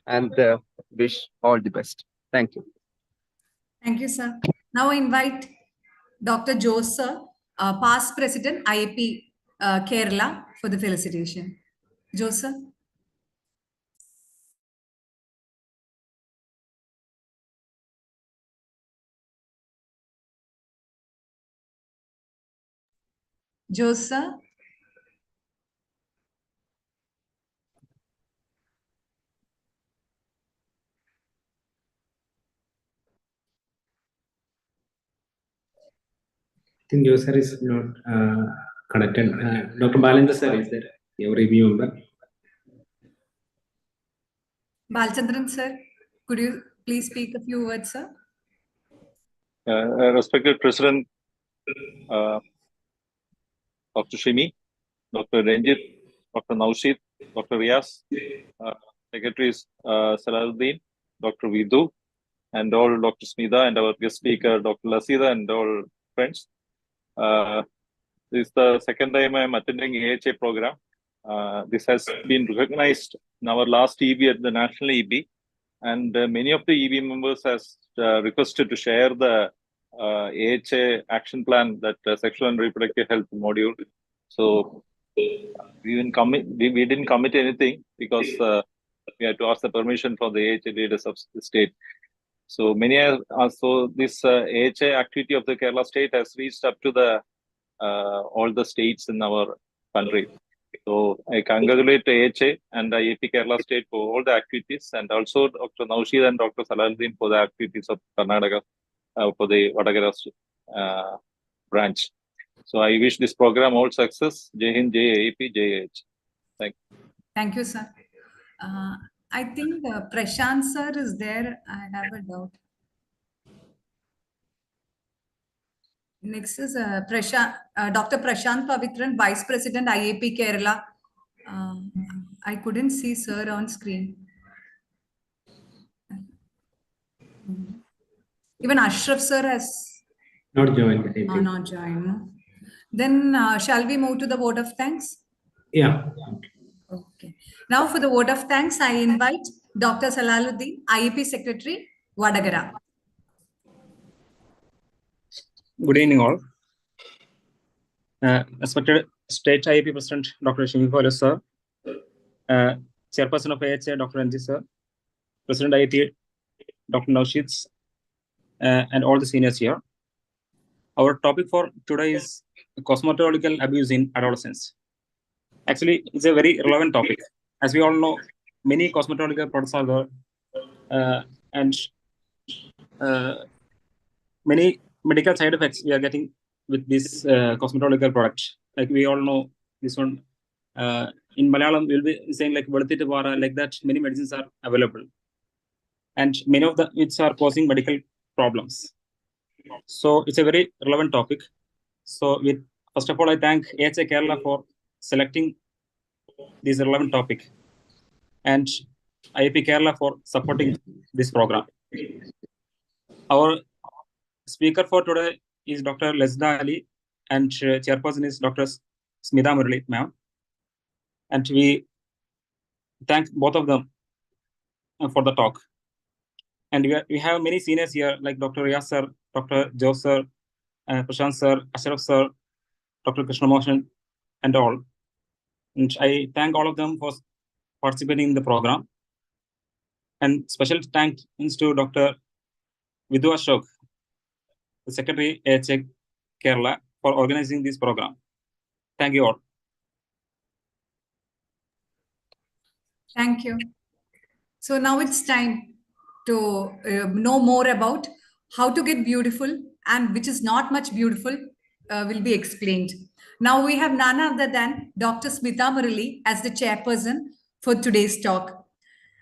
and wish all the best. Thank you. Thank you, sir. Now I invite Dr. Jose, sir, past president, IAP Kerala, for the felicitation. Jose, sir. Jose, sir. I think user is not connected. Dr. Balendra sir is there. Your review member. Balchandran sir, could you please speak a few words, sir? Respected President, Dr. Shimi, Dr. Ranjit, Dr. Naushid, Dr. Riaz, Secretaries Salaluddin, Dr. Vidu, and all Dr. Smita, and our guest speaker, Dr. Lasida, and all friends. This is the second time I am attending AHA program. This has been recognized in our last EB at the National EB, and many of the EB members has requested to share the AHA action plan, that sexual and reproductive health module. So we didn't commit anything because we had to ask the permission from the AHA leaders of the state. So so this AHA activity of the Kerala state has reached up to the all the states in our country. So I congratulate AHA and the IAP Kerala state for all the activities, and also Dr. Naushid and Dr. Salaluddin for the activities of Karnataka for the Vadagara branch. So I wish this program all success. Jai Hind, Jai IAP, Jai AHA. Thank you. Thank you, sir. I think Prashant sir is there. I have a doubt. Next is Dr. Prashant Pavitran, Vice President, IAP Kerala. I couldn't see sir on screen. Even Ashraf sir has Not joined. Not joined. Then shall we move to the vote of thanks? Yeah. Okay. Now for the vote of thanks, I invite Dr. Salaluddin, IAP Secretary, Vadagara. Good evening, all. Respected State IAP President Dr. Shimi sir, Chairperson of AHA Dr. Ranjit sir, President IAP Dr. Naushid, and all the seniors here. Our topic for today is cosmetological abuse in adolescents. Actually, it's a very relevant topic. As we all know, many cosmetological products are there, and many medical side effects we are getting with this cosmetological product. Like we all know, this one in Malayalam we'll be saying like Veluthittu Vara, like that. Many medicines are available, and many of them which are causing medical problems. So it's a very relevant topic. So first of all, I thank AHA Kerala for selecting this relevant topic, and IAP Kerala for supporting this program. Our speaker for today is Dr. Lesda Ali, and chairperson is Dr. Smita Murali, ma'am. And we thank both of them for the talk. And we have many seniors here like Dr. Riaz sir, Dr. Jose sir, Prashant sir, Ashraf sir, Dr. Krishnamoshan, and all. And I thank all of them for participating in the program. And special thanks to Dr. Vidu Ashok, the Secretary AHA Kerala, for organizing this program. Thank you all. Thank you. So now it's time to know more about how to get beautiful, and which is not much beautiful will be explained. Now we have none other than Dr. Smita Murali as the chairperson for today's talk.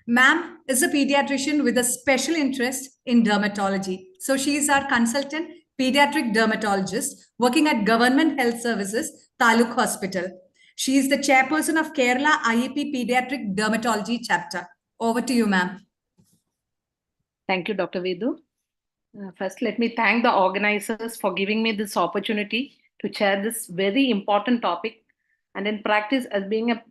Ma'am is a pediatrician with a special interest in dermatology. So she is our consultant pediatric dermatologist working at Government Health Services, Taluk Hospital. She is the chairperson of Kerala IAP Pediatric Dermatology Chapter. Over to you, ma'am. Thank you, Dr. Vedu. First, let me thank the organizers for giving me this opportunity to share this very important topic, and in practice as being a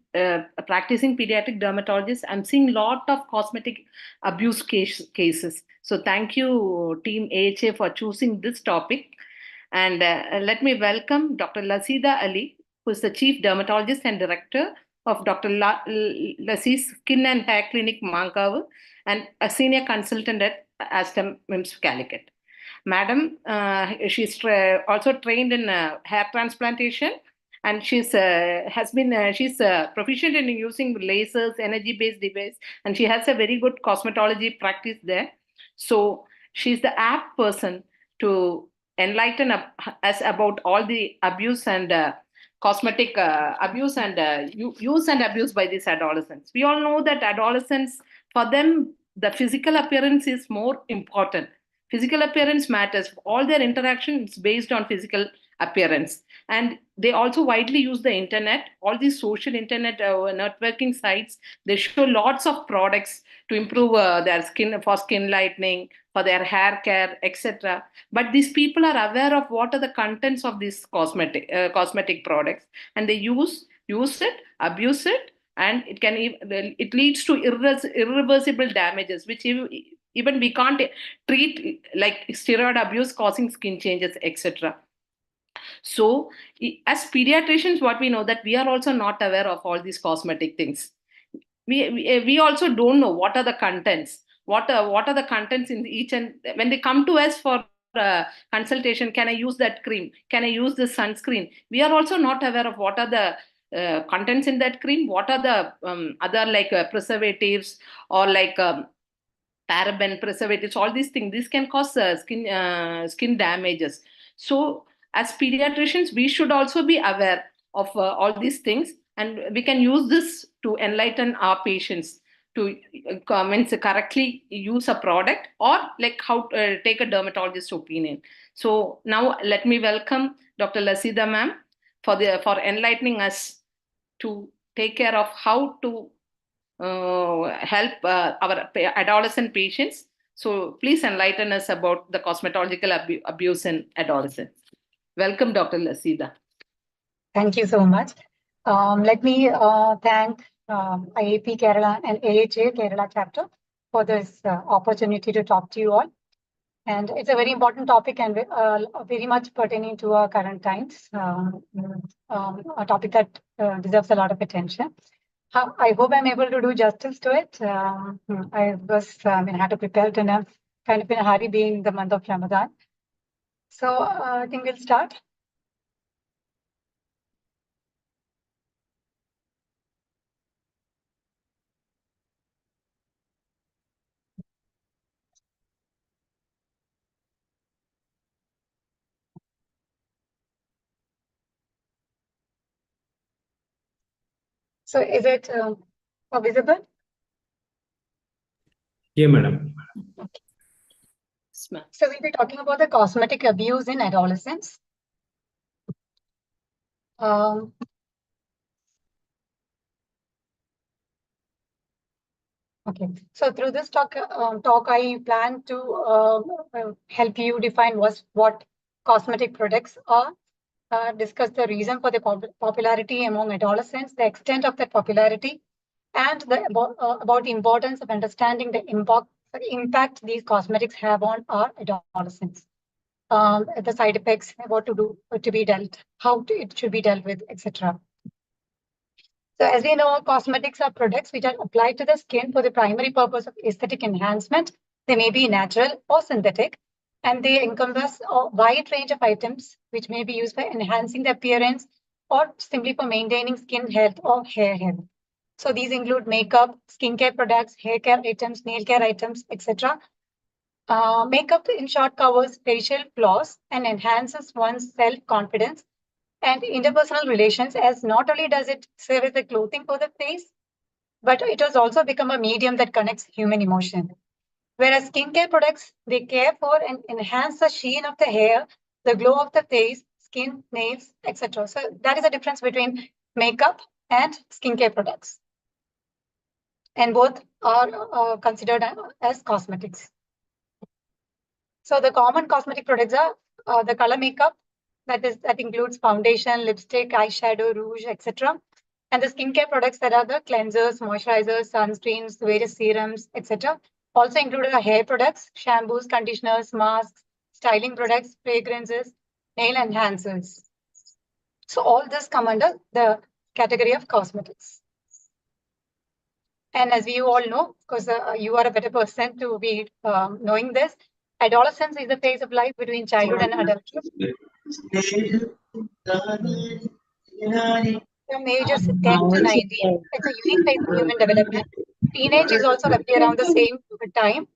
practicing pediatric dermatologist, I'm seeing a lot of cosmetic abuse cases. So thank you, Team AHA, for choosing this topic. And let me welcome Dr. Lasida Ali, who is the Chief Dermatologist and Director of Dr. Lassie's Skin and Hair Clinic, Mankavu, and a Senior Consultant at Aston MIMS Calicut. Madam, she's also trained in hair transplantation, and she's proficient in using lasers, energy-based device, and she has a very good cosmetology practice there. So she's the apt person to enlighten us about all the abuse and cosmetic abuse and use and abuse by these adolescents. We all know that adolescents, for them, the physical appearance is more important. Physical appearance matters. All their interaction is based on physical appearance. And they also widely use the internet, all these social internet networking sites. They show lots of products to improve their skin, for skin lightening, for their hair care, etc. But these people are aware of what are the contents of these cosmetic products, and they use it, abuse it, and it leads to irreversible damages, which even we can't treat, like steroid abuse causing skin changes, etc. So as pediatricians, what we know that we are also not aware of all these cosmetic things. We also don't know what are the contents, what are the contents in each, and when they come to us for consultation, can I use that cream, can I use this sunscreen, we are also not aware of what are the contents in that cream, what are the other like preservatives or like paraben preservatives, all these things. This can cause skin damages. So as pediatricians, we should also be aware of all these things, and we can use this to enlighten our patients to correctly use a product, or like how take a dermatologist's opinion. So now let me welcome Dr. Lasida ma'am for enlightening us to take care of how to help our adolescent patients. So please enlighten us about the cosmetological abuse in adolescents. Welcome, Dr. Lasida. Thank you so much. Let me thank IAP Kerala and AHA Kerala chapter for this opportunity to talk to you all. And it's a very important topic and very much pertaining to our current times, a topic that deserves a lot of attention. I hope I'm able to do justice to it. I had to prepare it in a kind of in a hurry, being the month of Ramadan. So I think we'll start. So is it visible? Yeah, madam. So we'll be talking about the cosmetic abuse in adolescents. Okay, so through this talk, I plan to help you define what cosmetic products are, discuss the reason for the popularity among adolescents, the extent of that popularity, and about the importance of understanding the impact these cosmetics have on our adolescents, the side effects, what to do to be dealt, how it should be dealt with, etc. So as we know, cosmetics are products which are applied to the skin for the primary purpose of aesthetic enhancement. They may be natural or synthetic, and they encompass a wide range of items which may be used for enhancing the appearance or simply for maintaining skin health or hair health. So these include makeup, skincare products, hair care items, nail care items, etc. Makeup, in short, covers facial flaws and enhances one's self-confidence and interpersonal relations, as not only does it serve as a clothing for the face, but it has also become a medium that connects human emotion. Whereas skincare products, they care for and enhance the sheen of the hair, the glow of the face, skin, nails, etc. So that is the difference between makeup and skincare products. And both are considered as cosmetics. So the common cosmetic products are the color makeup, that includes foundation, lipstick, eyeshadow, rouge, etc. And the skincare products that are the cleansers, moisturizers, sunscreens, various serums, etc. Also included are hair products, shampoos, conditioners, masks, styling products, fragrances, nail enhancers. So all this come under the category of cosmetics. And as you all know, because you are a better person to be knowing this, adolescence is the phase of life between childhood and adulthood. From ages 10 to 19, it's a unique phase of human development. Teenage is also roughly around the same time.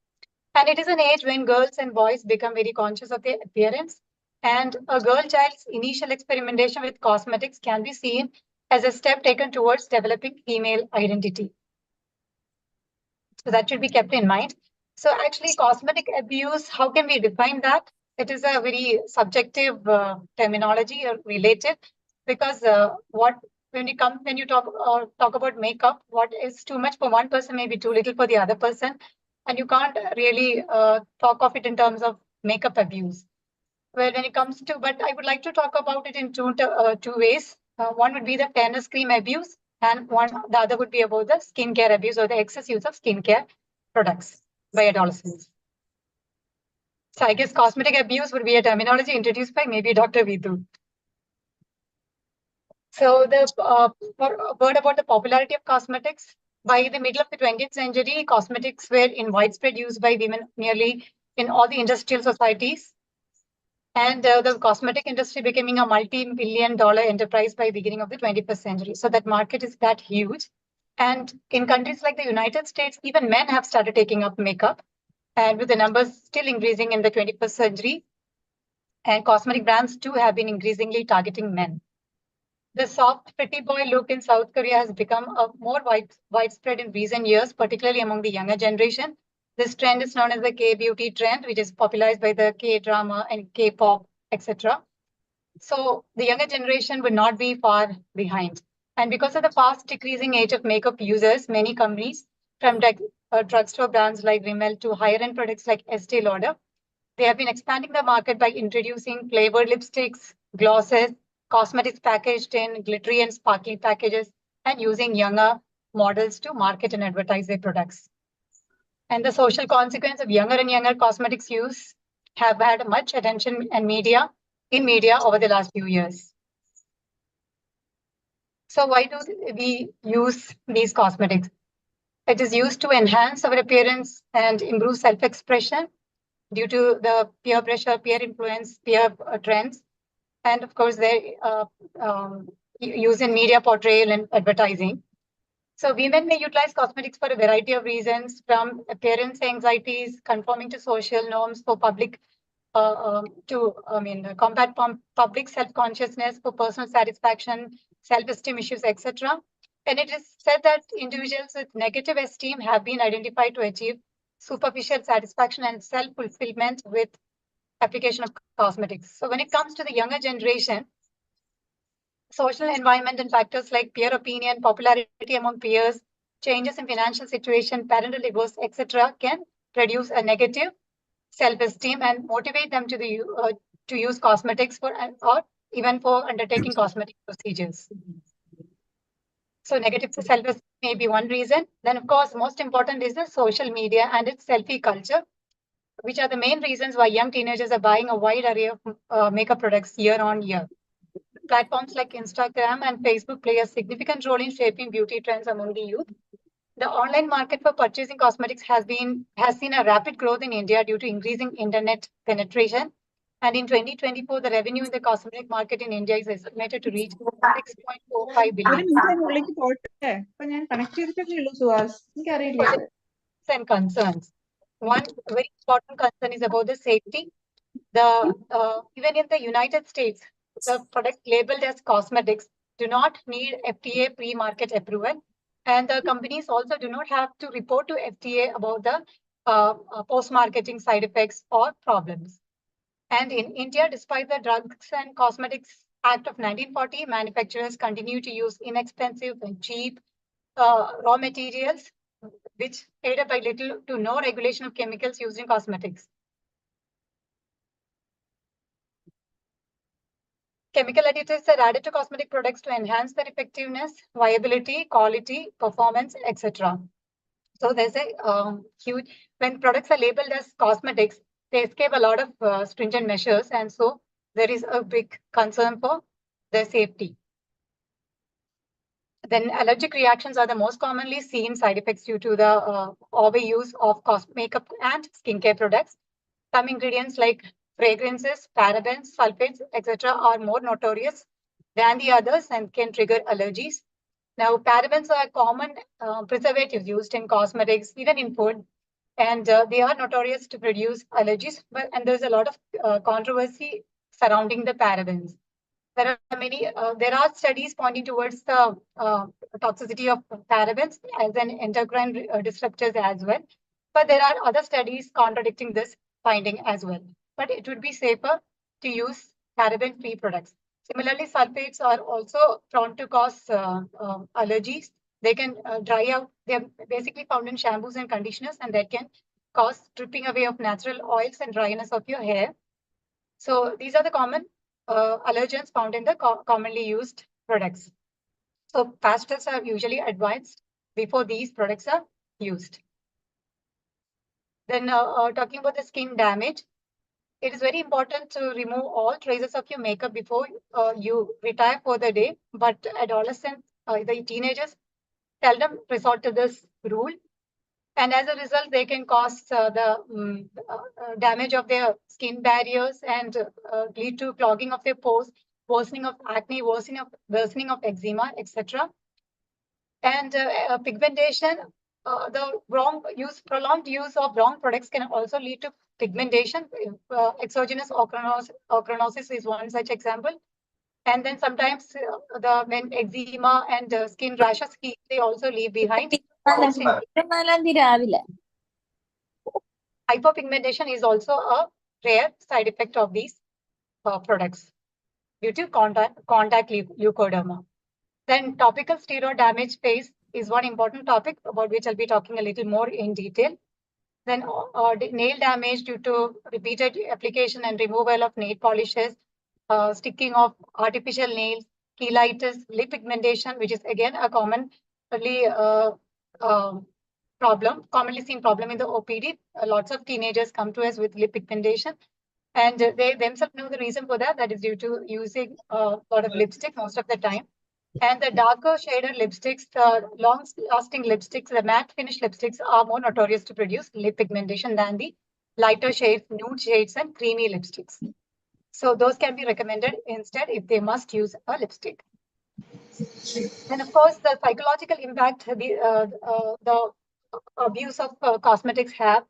And it is an age when girls and boys become very conscious of their appearance. And a girl child's initial experimentation with cosmetics can be seen as a step taken towards developing female identity. So that should be kept in mind. So actually, cosmetic abuse, how can we define that? It is a very subjective terminology related, because when you talk about makeup, what is too much for one person may be too little for the other person, and you can't really talk of it in terms of makeup abuse. Well, when it comes to, but I would like to talk about it in two ways. One would be the fairness cream abuse, and the other would be about the skincare abuse or the excess use of skincare products by adolescents. So I guess cosmetic abuse would be a terminology introduced by maybe Dr. Vidhu. So the word about the popularity of cosmetics. By the middle of the 20th century, cosmetics were in widespread use by women nearly in all the industrial societies. And the cosmetic industry becoming a multi-billion-dollar enterprise by the beginning of the 21st century. So that market is that huge. And in countries like the United States, even men have started taking up makeup, and with the numbers still increasing in the 21st century. And cosmetic brands too have been increasingly targeting men. The soft, pretty boy look in South Korea has become a more widespread in recent years, particularly among the younger generation. This trend is known as the K-beauty trend, which is popularized by the K-drama and K-pop, etc. So the younger generation would not be far behind. And because of the fast decreasing age of makeup users, many companies, from drugstore brands like Rimmel to higher-end products like Estee Lauder, they have been expanding the market by introducing flavored lipsticks, glosses, cosmetics packaged in glittery and sparkly packages, and using younger models to market and advertise their products. And the social consequence of younger and younger cosmetics use have had much attention and media over the last few years. So why do we use these cosmetics? It is used to enhance our appearance and improve self-expression due to the peer pressure, peer influence, peer trends, and of course they use in media portrayal and advertising. So women may utilize cosmetics for a variety of reasons, from appearance anxieties, conforming to social norms for public, combat public self-consciousness, for personal satisfaction, self-esteem issues, etc. And it is said that individuals with negative esteem have been identified to achieve superficial satisfaction and self-fulfillment with application of cosmetics. So when it comes to the younger generation, social environment and factors like peer opinion, popularity among peers, changes in financial situation, parental divorce, etc., can produce a negative self-esteem and motivate them to use cosmetics for or even for undertaking cosmetic procedures. So negative self-esteem may be one reason. Then, of course, most important is the social media and its selfie culture, which are the main reasons why young teenagers are buying a wide array of makeup products year on year. Platforms like Instagram and Facebook play a significant role in shaping beauty trends among the youth. The online market for purchasing cosmetics has seen a rapid growth in India due to increasing internet penetration. And in 2024, the revenue in the cosmetic market in India is estimated to reach 6.45 billion. And concerns. One very important concern is about the safety. Even in the United States, the product labeled as cosmetics do not need FDA pre-market approval, and the companies also do not have to report to FDA about the post-marketing side effects or problems. And in India, despite the Drugs and Cosmetics Act of 1940, manufacturers continue to use inexpensive and cheap raw materials, which aided by little to no regulation of chemicals used in cosmetics. Chemical additives are added to cosmetic products to enhance their effectiveness, viability, quality, performance, etc. So there's a huge, when products are labeled as cosmetics, they escape a lot of stringent measures, and so there is a big concern for their safety. Then allergic reactions are the most commonly seen side effects due to the overuse of makeup and skincare products. Some ingredients like fragrances, parabens, sulfates, etc. are more notorious than the others and can trigger allergies. Now, parabens are common preservatives used in cosmetics, even in food, and they are notorious to produce allergies. And there's a lot of controversy surrounding the parabens. There are studies pointing towards the toxicity of parabens as an endocrine disruptors as well. But there are other studies contradicting this finding as well. But it would be safer to use paraben-free products. Similarly, sulfates are also prone to cause allergies. They can dry out. They're basically found in shampoos and conditioners, and that can cause stripping away of natural oils and dryness of your hair. So these are the common allergens found in the commonly used products. So past tests are usually advised before these products are used. Then talking about the skin damage, it is very important to remove all traces of your makeup before you retire for the day. But adolescents, the teenagers, seldom resort to this rule. And as a result, they can cause the damage of their skin barriers and lead to clogging of their pores, worsening of acne, worsening of eczema, etc. And pigmentation, the prolonged use of wrong products can also lead to pigmentation. Exogenous ochronosis is one such example. And then sometimes when eczema and skin rashes, they also leave behind. Hypopigmentation is also a rare side effect of these products due to contact leukoderma. Then topical steroid damage phase is one important topic about which I'll be talking a little more in detail. Then nail damage due to repeated application and removal of nail polishes, sticking of artificial nails, cheilitis, lip pigmentation, which is again a commonly seen problem in the OPD. Lots of teenagers come to us with lip pigmentation, and they themselves know the reason for that. That is due to using a lot of lipstick most of the time. And the darker shaded lipsticks, the long-lasting lipsticks, the matte finish lipsticks are more notorious to produce lip pigmentation than the lighter shades, nude shades, and creamy lipsticks. So those can be recommended instead if they must use a lipstick. And of course, the psychological impact the abuse of cosmetics have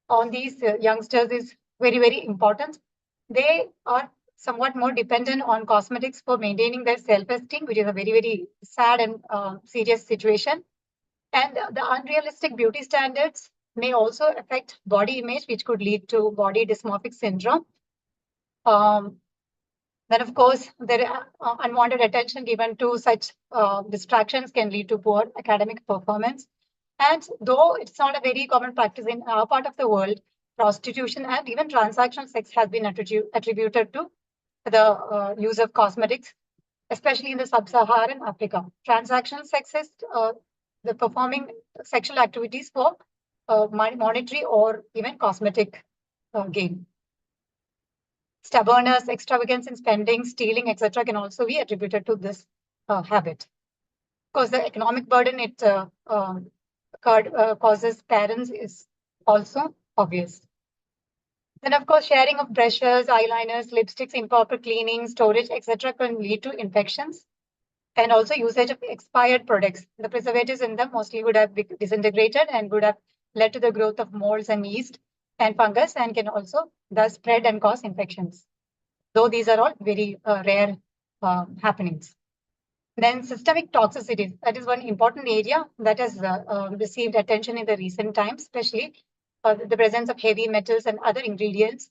on these youngsters is very, very important. They are somewhat more dependent on cosmetics for maintaining their self-esteem, which is a very, very sad and serious situation. And the unrealistic beauty standards may also affect body image, which could lead to body dysmorphic syndrome. Then, of course, there unwanted attention given to such distractions can lead to poor academic performance. And though it's not a very common practice in our part of the world, prostitution and even transactional sex has been attributed to the use of cosmetics, especially in the sub-Saharan Africa. Transactional sex is the performing sexual activities for monetary or even cosmetic gain. Stubbornness, extravagance in spending, stealing, etc. can also be attributed to this habit. Of course, the economic burden it causes parents is also obvious. Then, of course, sharing of brushes, eyeliners, lipsticks, improper cleaning, storage, etc. can lead to infections. And also usage of expired products. The preservatives in them mostly would have disintegrated and would have led to the growth of molds and yeast and fungus, and can also thus spread and cause infections. Though these are all very rare happenings. Then systemic toxicity, that is one important area that has received attention in the recent times, especially the presence of heavy metals and other ingredients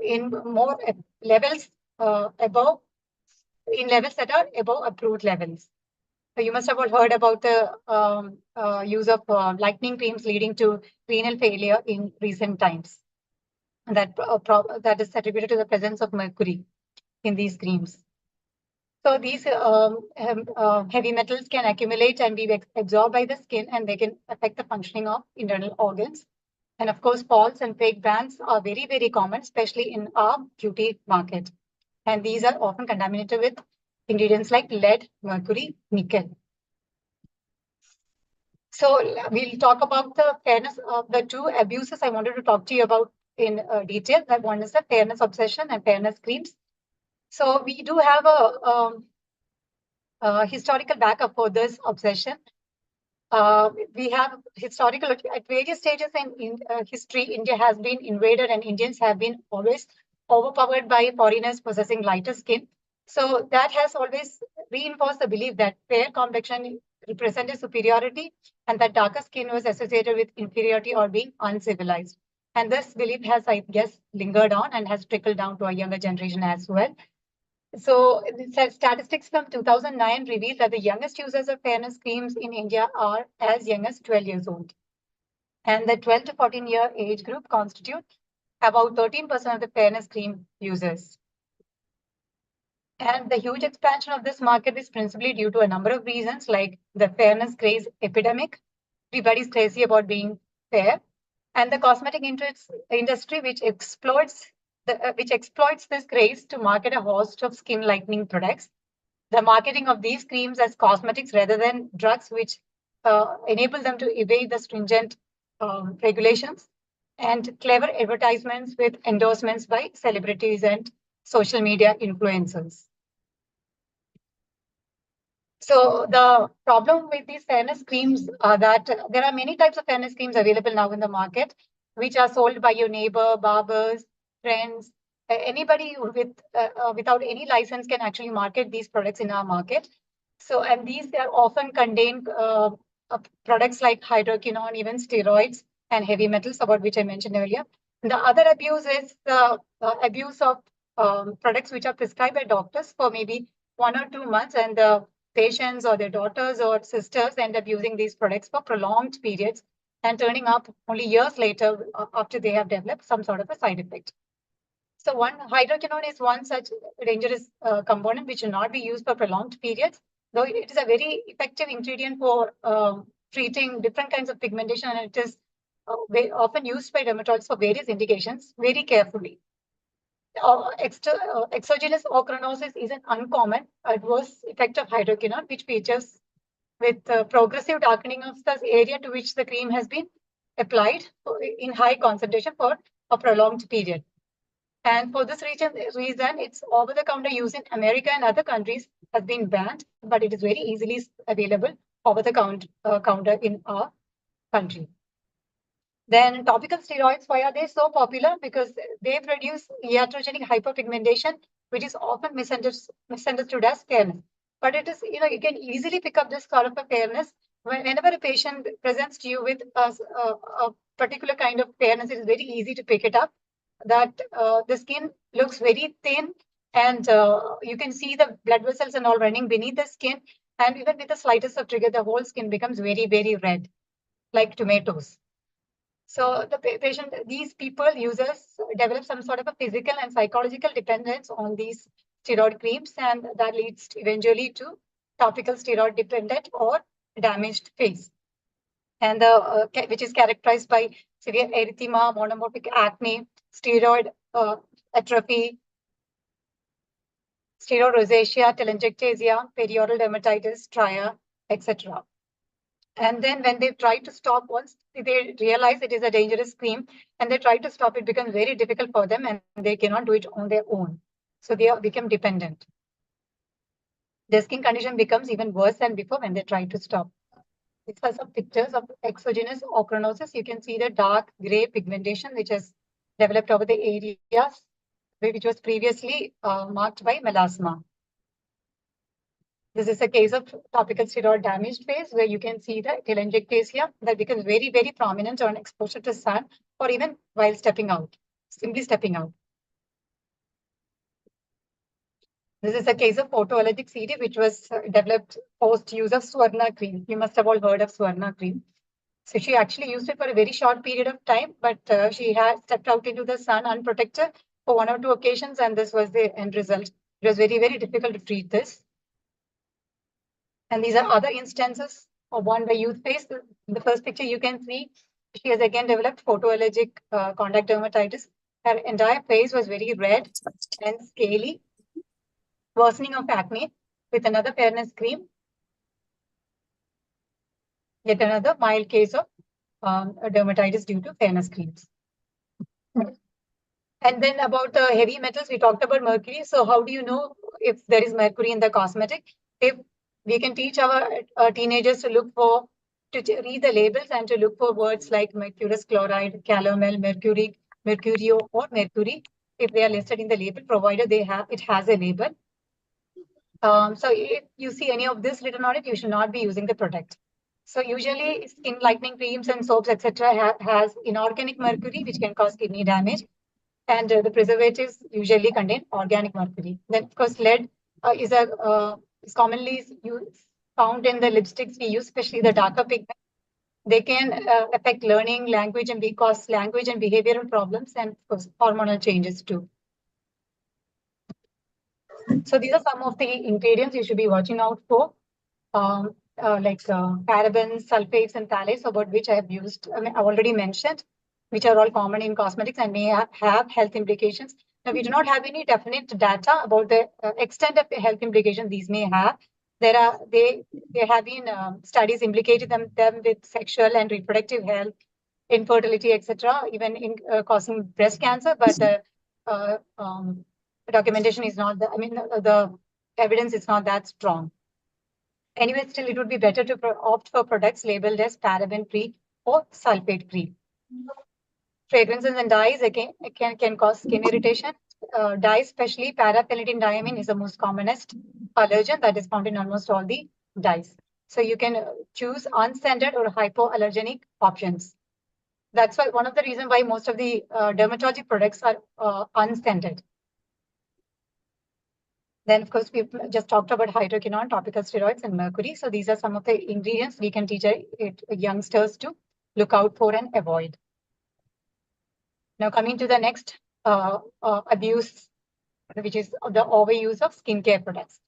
in more levels levels that are above approved levels. So you must have all heard about the use of lightning creams leading to renal failure in recent times. And that is attributed to the presence of mercury in these creams. So these heavy metals can accumulate and be absorbed by the skin, and they can affect the functioning of internal organs. And of course, falls and fake brands are very, very common, especially in our beauty market. And these are often contaminated with ingredients like lead, mercury, nickel. So we'll talk about the fairness of the two abuses I wanted to talk to you about in detail. That one is the fairness obsession and fairness creams. So we do have a historical backup for this obsession. We have historical at various stages in history. India has been invaded, and Indians have been always overpowered by foreigners possessing lighter skin. So that has always reinforced the belief that fair complexion represented superiority, and that darker skin was associated with inferiority or being uncivilized. And this belief has, I guess, lingered on and has trickled down to a younger generation as well. So statistics from 2009 reveal that the youngest users of fairness creams in India are as young as 12 years old. And the 12 to 14-year age group constitutes about 13% of the fairness cream users. And the huge expansion of this market is principally due to a number of reasons, like the fairness craze epidemic. Everybody's crazy about being fair. And the cosmetic industry, which exploits this craze to market a host of skin lightening products. The marketing of these creams as cosmetics rather than drugs, which enable them to evade the stringent regulations, and clever advertisements with endorsements by celebrities and social media influencers. So the problem with these fairness creams are that there are many types of fairness creams available now in the market, which are sold by your neighbor, barbers, friends. Anybody without any license can actually market these products in our market. So, and these are often contain products like hydroquinone, even steroids and heavy metals, about which I mentioned earlier. And the other abuse is the abuse of products which are prescribed by doctors for maybe 1 or 2 months, and the patients or their daughters or sisters end up using these products for prolonged periods and turning up only years later after they have developed some sort of a side effect. So hydroquinone is one such dangerous component which should not be used for prolonged periods, though it is a very effective ingredient for treating different kinds of pigmentation, and it is often used by dermatologists for various indications very carefully. Exogenous ochronosis is an uncommon adverse effect of hydroquinone, which features with progressive darkening of the area to which the cream has been applied in high concentration for a prolonged period. And for this reason, its over-the-counter use in America and other countries has been banned, but it is very easily available over-the-counter in our country. Then topical steroids, why are they so popular? Because they produce iatrogenic hyperpigmentation, which is often misunderstood as fairness. But it is, you can easily pick up this sort of a fairness whenever a patient presents to you with a particular kind of fairness. It is very easy to pick it up. That the skin looks very thin, and you can see the blood vessels and all running beneath the skin. And even with the slightest of trigger, the whole skin becomes very, very red, like tomatoes. So these users develop some sort of a physical and psychological dependence on these steroid creams, and that leads eventually to topical steroid dependent or damaged face, and which is characterized by severe erythema, monomorphic acne, steroid atrophy, steroid rosacea, telangiectasia, perioral dermatitis, tria, etc. And then when they try to stop, once they realize it is a dangerous cream and they try to stop, it becomes very difficult for them and they cannot do it on their own. So they become dependent. Their skin condition becomes even worse than before when they try to stop. These are some pictures of exogenous ochronosis. You can see the dark gray pigmentation which has developed over the areas which was previously marked by melasma. This is a case of topical steroid damaged face where you can see the telangiectasia that becomes very, very prominent on exposure to sun or even while simply stepping out. This is a case of photoallergic CD which was developed post use of Swarna cream. You must have all heard of Swarna cream. So she actually used it for a very short period of time, but she had stepped out into the sun unprotected for 1 or 2 occasions, and this was the end result. It was very, very difficult to treat this. And these are other instances of one by youth face. In the first picture, you can see she has again developed photoallergic contact dermatitis. Her entire face was very red and scaly, worsening of acne with another fairness cream. Yet another mild case of dermatitis due to fairness creams. And then about the heavy metals, we talked about mercury. So how do you know if there is mercury in the cosmetic? If we can teach our teenagers to look for, to read the labels and to look for words like mercurous chloride, calomel, mercury, mercurio, or mercury, if they are listed in the label, provided it has a label. So if you see any of this written on it, you should not be using the product. So usually skin lightening creams and soaps, etc., has inorganic mercury, which can cause kidney damage. And the preservatives usually contain organic mercury. Then, of course, lead is commonly found in the lipsticks we use, especially the darker pigment. They can affect learning, language, and cause language and behavioral problems, and of course, hormonal changes too. So these are some of the ingredients you should be watching out for, like parabens, sulfates, and phthalates, about which I have already mentioned, which are all common in cosmetics and may have health implications. Now, we do not have any definite data about the extent of the health implications these may have. There have been studies implicating them with sexual and reproductive health, infertility, etc., even in causing breast cancer. But the documentation is not the evidence is not that strong. Anyway, still, it would be better to opt for products labeled as paraben-free or sulfate-free. Fragrances and dyes again can cause skin irritation. Dyes, especially paraphenyldiamine, is the most commonest allergen that is found in almost all the dyes. So you can choose unscented or hypoallergenic options. That's why one of the reasons why most of the dermatology products are unscented. Then, of course, we've just talked about hydroquinone, topical steroids, and mercury. So these are some of the ingredients we can teach youngsters to look out for and avoid. Now, coming to the next abuse, which is the overuse of skincare products.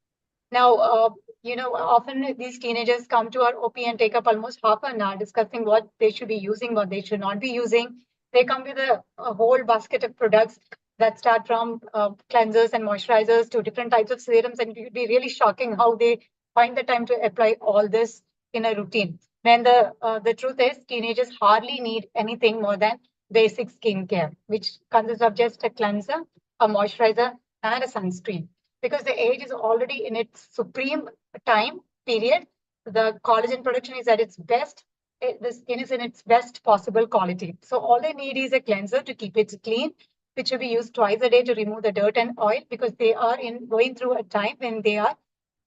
Now, often these teenagers come to our OP and take up almost half an hour discussing what they should be using, what they should not be using. They come with a whole basket of products that start from cleansers and moisturizers to different types of serums, and it would be really shocking how they find the time to apply all this in a routine. When the truth is, teenagers hardly need anything more than basic skincare, which consists of just a cleanser, a moisturizer, and a sunscreen. Because the age is already in its supreme time period, the collagen production is at its best. The skin is in its best possible quality. So all they need is a cleanser to keep it clean, which should be used twice a day to remove the dirt and oil, because they are going through a time when they are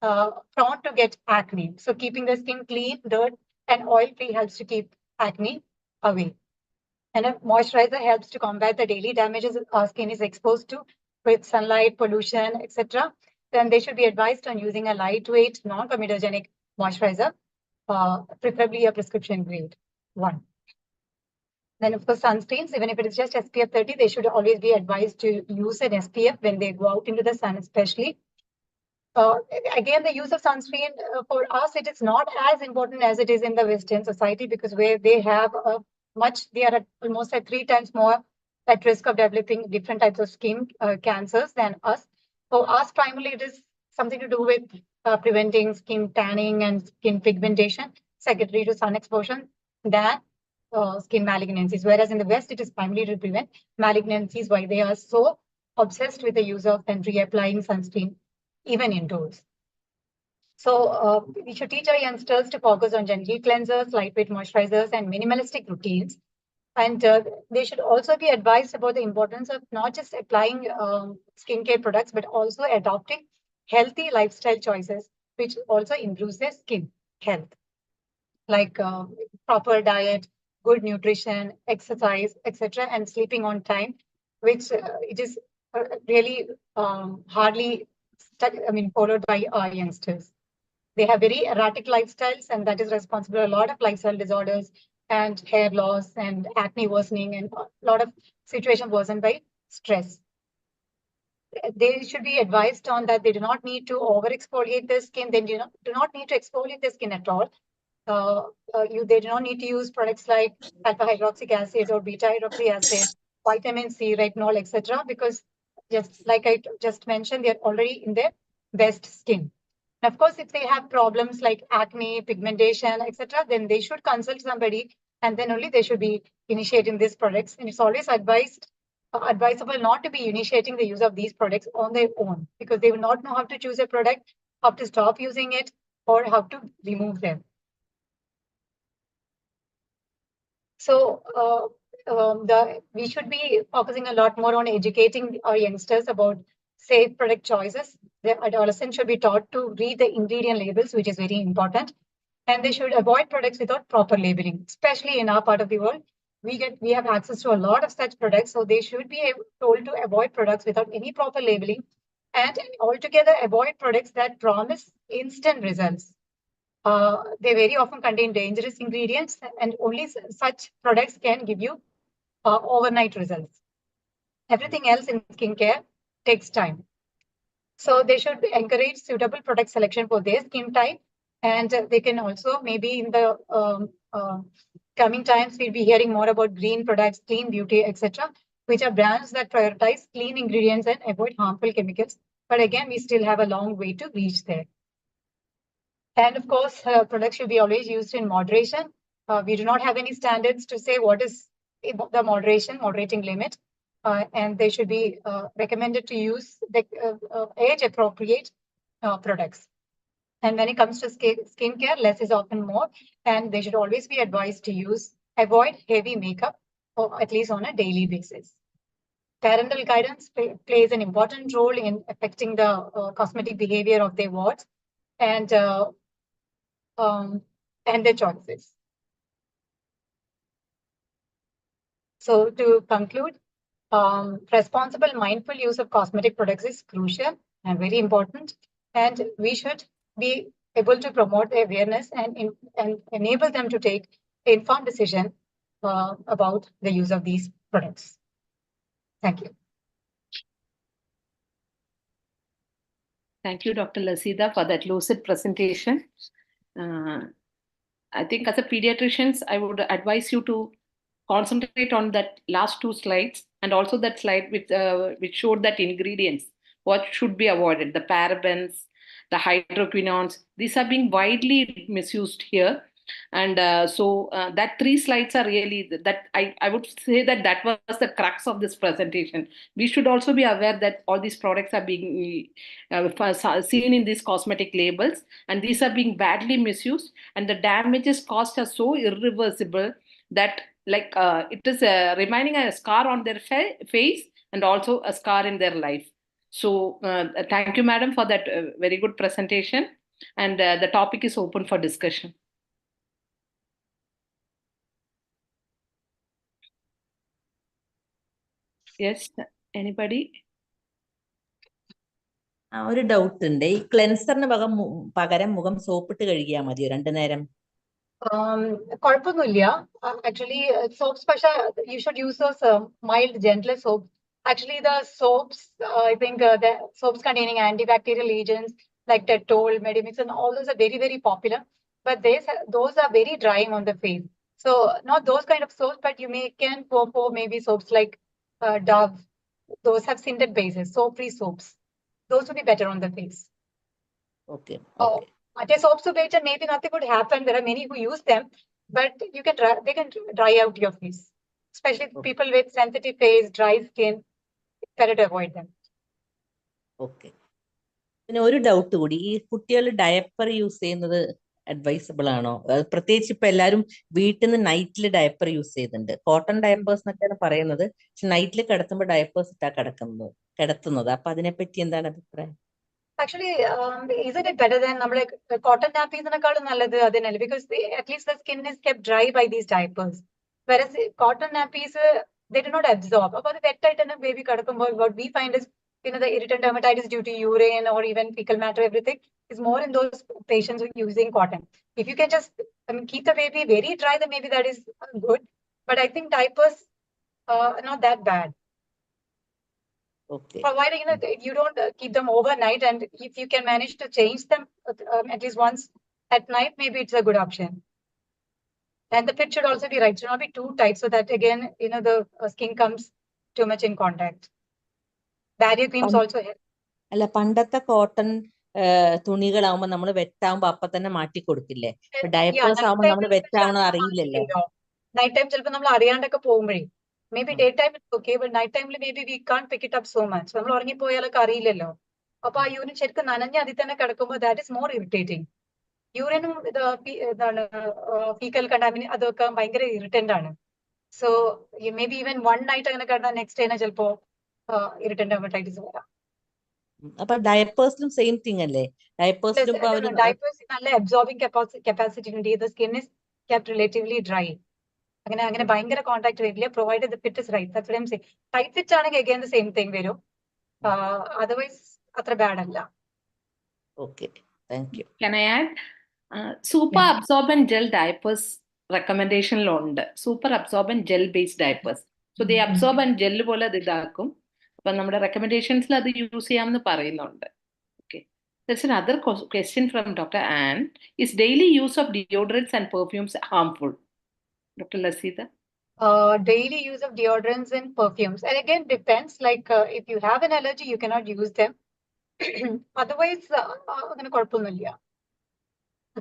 prone to get acne. So keeping the skin clean, dirt, and oil-free helps to keep acne away. And a moisturizer helps to combat the daily damages our skin is exposed to with sunlight, pollution, etc. Then they should be advised on using a lightweight, non-comedogenic moisturizer, preferably a prescription grade 1. Then, of course, sunscreens, even if it is just SPF 30, they should always be advised to use an SPF when they go out into the sun, especially. Again, the use of sunscreen for us, it is not as important as it is in the Western society, because where they have they are almost at 3 times more at risk of developing different types of skin cancers than us. For us, primarily, it is something to do with preventing skin tanning and skin pigmentation secondary to sun exposure than skin malignancies. Whereas in the West, it is primarily to prevent malignancies, why they are so obsessed with the use of and reapplying sunscreen even indoors. So we should teach our youngsters to focus on gentle cleansers, lightweight moisturizers, and minimalistic routines. And they should also be advised about the importance of not just applying skincare products, but also adopting healthy lifestyle choices, which also improves their skin health, like proper diet, good nutrition, exercise, etc., and sleeping on time, which it is really hardly followed by our youngsters. They have very erratic lifestyles, and that is responsible for a lot of lifestyle disorders and hair loss and acne worsening, and a lot of situations worsened by stress. they should be advised on that they do not need to over exfoliate their skin. They do not need to exfoliate their skin at all. They do not need to use products like alpha hydroxy acid or beta hydroxy acid, vitamin C, retinol, etc. Because just like I just mentioned, they're already in their best skin. And of course, if they have problems like acne, pigmentation, etc., then they should consult somebody, and then only they should be initiating these products. And it's always advisable not to be initiating the use of these products on their own, because they will not know how to choose a product, how to stop using it, or how to remove them. So we should be focusing a lot more on educating our youngsters about safe product choices. The adolescents should be taught to read the ingredient labels, which is very important. And they should avoid products without proper labeling, especially in our part of the world. We have access to a lot of such products, so they should be told to avoid products without any proper labeling, and altogether avoid products that promise instant results. They very often contain dangerous ingredients, and only such products can give you overnight results. Everything else in skincare takes time. So they should encourage suitable product selection for their skin type. And they can also, maybe in the coming times, we'll be hearing more about green products, clean beauty, etc., which are brands that prioritize clean ingredients and avoid harmful chemicals. But again, we still have a long way to reach there. And of course, products should be always used in moderation. We do not have any standards to say what is the moderating limit. And they should be recommended to use the age-appropriate products. And when it comes to skincare, less is often more. And they should always be advised to avoid heavy makeup, or at least on a daily basis. Parental guidance plays an important role in affecting the cosmetic behavior of their wards and their choices. So to conclude, responsible, mindful use of cosmetic products is crucial and very important, and we should be able to promote the awareness and enable them to take informed decision about the use of these products. Thank you. Thank you, Dr. Lasida, for that lucid presentation. I think as a pediatricians, I would advise you to concentrate on that last two slides, and also that slide which showed that ingredients, what should be avoided, the parabens, the hydroquinones. These are being widely misused here. And so that three slides are really that I would say that was the crux of this presentation. We should also be aware that all these products are being seen in these cosmetic labels, and these are being badly misused, and the damages caused are so irreversible that it is remaining a scar on their face and also a scar in their life. So thank you, madam, for that very good presentation, and the topic is open for discussion. Yes, anybody? ഒരു doubt ഉണ്ട്. ഈ ക്ലെൻസറിന് പകരം മുഖം സോപ്പിട്ട് കഴുകിയാൽ മതിയോ 2 നേരം? കുഴപ്പമൊന്നുമില്ല. Actually, soaps, you should use those mild, gentler soaps. Actually, the soaps, I think the soaps containing antibacterial agents like Dettol, Medimix, and all those are very, very popular. But those are very drying on the face. So not those kind of soaps, but you can go for maybe soaps like Dove. Those have scented bases, soap-free soaps. Those would be better on the face. Okay. Soaps later, maybe nothing would happen. There are many who use them, but they can dry out your face. Especially people with sensitive face, dry skin, better to avoid them. Okay. പിന്നെ ഒരു doubt കൂടി, ഈ കുട്ടികൾ diaper use ചെയ്യുന്നത് advisable ആണോ? പ്രത്യേകിച്ച് ഇപ്പൊ എല്ലാവരും വീട്ടിൽ നിന്ന് നൈറ്റിൽ ഡയപ്പർ യൂസ് ചെയ്യുന്നുണ്ട്. കോട്ടൺ ഡയപ്പേഴ്സ് എന്നൊക്കെയാണ് പറയുന്നത്, പക്ഷെ നൈറ്റിൽ കിടത്തുമ്പോൾ ഡയപ്പേഴ്സ് ഇട്ടാ കിടത്തുന്നത്. അപ്പൊ അതിനെപ്പറ്റി എന്താണ് അഭിപ്രായം? Actually, isn't it better than cotton nappies and because at least the skin is kept dry by these diapers. Whereas cotton nappies, they do not absorb. About the wet tight and baby what we find is, the irritant dermatitis due to urine or even fecal matter, everything is more in those patients using cotton. If you can just keep the baby very dry, then maybe that is good. But I think diapers are not that bad. Okay. Providing you don't keep them overnight, and if you can manage to change them at least once at night, maybe it's a good option. And the fit should also be right. It should not be too tight, so that again, the skin comes too much in contact. Barrier creams also help. അല്ല പണ്ടത്തെ cotton തുണികളാവുമ്പോ നമ്മൾ വെറ്റാവുമ്പോ അപ്പൊ തന്നെ മാറ്റി കൊടുക്കില്ലേ? Diapers ആവുമ്പോ നമ്മൾ വെറ്റാവണത് അറിയില്ലല്ലോ. Night time ചിലപ്പോൾ നമ്മൾ അറിയാണ്ടൊക്കെ പോകുമ്പോഴേ may be day time okay, but night ടൈമിൽ may be we can pick it up so much. നമ്മൾ ഉറങ്ങിപ്പോയാലൊക്കെ അറിയില്ലല്ലോ. അപ്പൊ ആ യൂറിൻ ശരിക്കും നനഞ്ഞ് അതിൽ തന്നെ കിടക്കുമ്പോൾ ദാറ്റ് ഇസ് മോർ ഇറിറ്റേറ്റിംഗ്. യൂറിനും ഇതാണ് ഫീക്കൽ കണ്ടാമിനി അതൊക്കെ ഭയങ്കര ഇറിറ്റന്റ് ആണ്. So may be even one night അങ്ങനെ കിടന്നാൽ നെക്സ്റ്റ് ഡേനെ ചിലപ്പോ ഇറിറ്റന്റ് ഹെപ്പറ്റൈറ്റിസ് വരാം. അപ്പൊ ഡയപ്പേഴ്സിലും സെയിം തിങ് അല്ലേ? ഡയപ്പേഴ്സിലും ഡയപ്പേഴ്സ് നല്ല അബ്സോർബിംഗ് കപ്പാസിറ്റി ഉണ്ട്. The skin is kept relatively dry. അങ്ങനെ ഭയങ്കര കോൺടാക്ട് വരില്ല, provide the fit is right. That's what I am saying. Tight fit ആണെങ്കിൽ അഗൈൻ ദ സെയിം തിങ് വരും. അതർവൈസ് അത്ര ബാഡ് അല്ല. Okay, thank you. Can I add? Super absorbent gel diapers recommendation ഉണ്ട്. Super absorbent gel based diapers. So they absorb and gel പോലെ അത് ഇതാക്കും. അപ്പൊ നമ്മുടെ റെക്കമെൻഡേഷൻസിൽ അത് യൂസ് ചെയ്യാമെന്ന് പറയുന്നുണ്ട്. Okay. There's another question from Dr. Ann. Is daily use of deodorants and perfumes harmful? Dr. Lasita? Daily use of deodorants and perfumes. And again, depends. Like if you have an allergy, you cannot use them. Otherwise,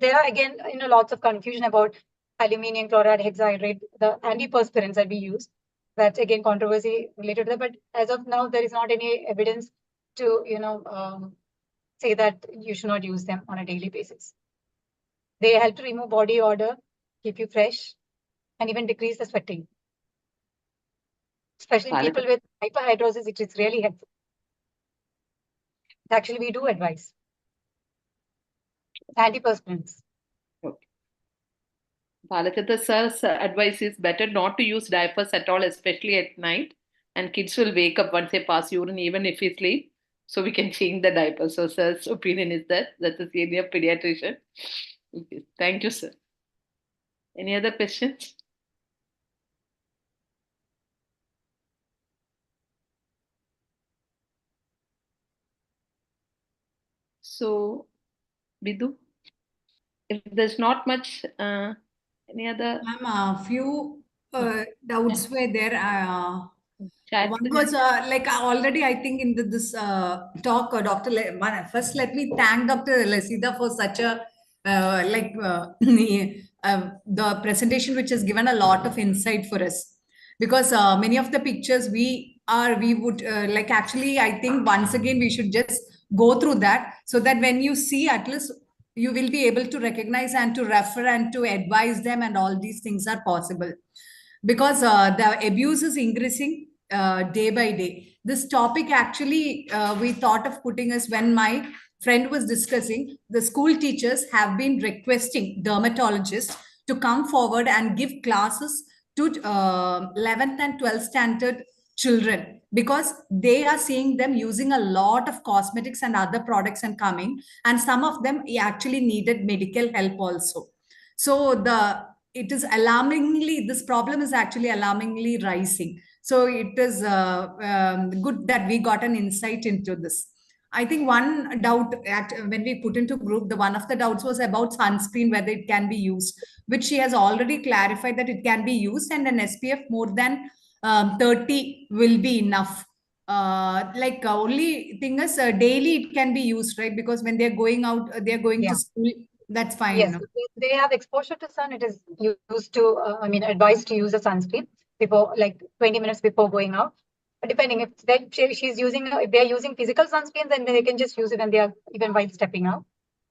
there are again, lots of confusion about aluminium chloride, hexahydrate, the antiperspirants that we use. That's again controversy related to that. But as of now, there is not any evidence to, say that you should not use them on a daily basis. They help to remove body odor, keep you fresh, and even decrease the sweating. Especially people with hyperhidrosis, it is really helpful. Actually, we do advise antiperspirants. Okay. Balakata sir's advice is better not to use diapers at all, especially at night. And kids will wake up once they pass urine, even if they sleep. So we can change the diaper. So sir's opinion is that's a senior pediatrician. Okay. Thank you, sir. Any other questions? So, Bidu, if there's not much, any other? Ma'am, a few doubts were there. Chat. One was like already, I think in this talk, Dr. First, let me thank Dr. Lasida for such a the presentation, which has given a lot of insight for us. Because many of the pictures we would like actually, I think once again we should just go through that, so that when you see, at least you will be able to recognize and to refer and to advise them, and all these things are possible. Because the abuse is increasing day by day. This topic actually we thought of putting us when my friend was discussing. The school teachers have been requesting dermatologists to come forward and give classes to 11th and 12th standard children, because they are seeing them using a lot of cosmetics and other products and coming, and some of them actually needed medical help also. So it is alarmingly, this problem is actually alarmingly rising. So it is good that we got an insight into this. I think one doubt when we put into group, one of the doubts was about sunscreen, whether it can be used, which she has already clarified that it can be used, and an SPF more than 30 will be enough. Only thing is daily it can be used, right? Because when they're going out, they're going to school, that's fine. Yes, they have exposure to sun. It is used to, advised to use a sunscreen before, like 20 minutes before going out. But depending if she's using, if they're using physical sunscreen, then they can just use it when they are even while stepping out.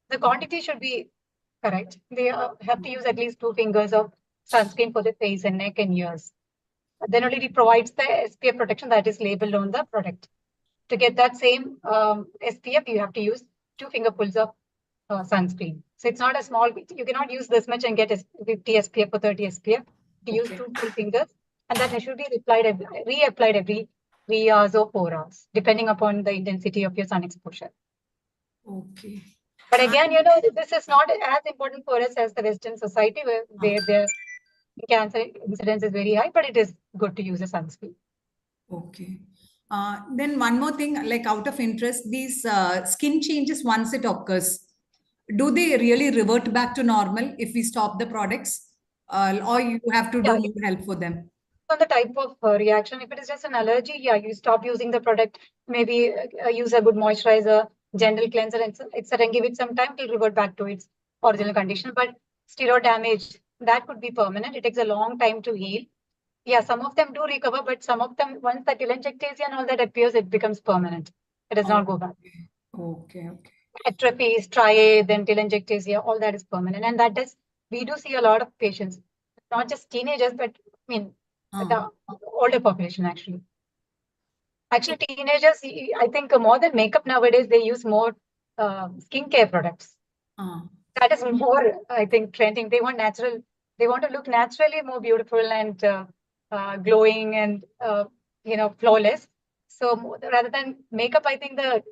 The quantity should be correct. They have to use at least 2 fingers of sunscreen for the face and neck and ears. Then only it provides the SPF protection that is labeled on the product. To get that same SPF, you have to use 2 fingerfuls of sunscreen. So it's not a small, you cannot use this much and get 50 SPF or 30 SPF. You use 2 full fingers, and that should be reapplied every 3 hours or 4 hours, depending upon the intensity of your sun exposure. Okay. But again, this is not as important for us as the Western society, where their cancer incidence is very high, but it is good to use a sunscreen. Okay. Then one more thing, like out of interest, these skin changes once it occurs, do they really revert back to normal if we stop the products, or you have to do Yeah. more help for them? On the type of reaction, if it is just an allergy, yeah, you stop using the product, maybe use a good moisturizer, gentle cleanser, etc., and give it some time to revert back to its original condition. But steroid damage, that could be permanent. It takes a long time to heal. Yeah, some of them do recover, but some of them, once the telangiectasia and all that appears, it becomes permanent. It does not go back. Okay. Atrophy, striae, then telangiectasia, all that is permanent. And that does, we do see a lot of patients, not just teenagers, but I mean, the older population actually. Actually, teenagers, I think more than makeup nowadays, they use more skincare products. That is more, I think, trending. They want natural, they want to look naturally more beautiful and glowing and, flawless. So rather than makeup, I think the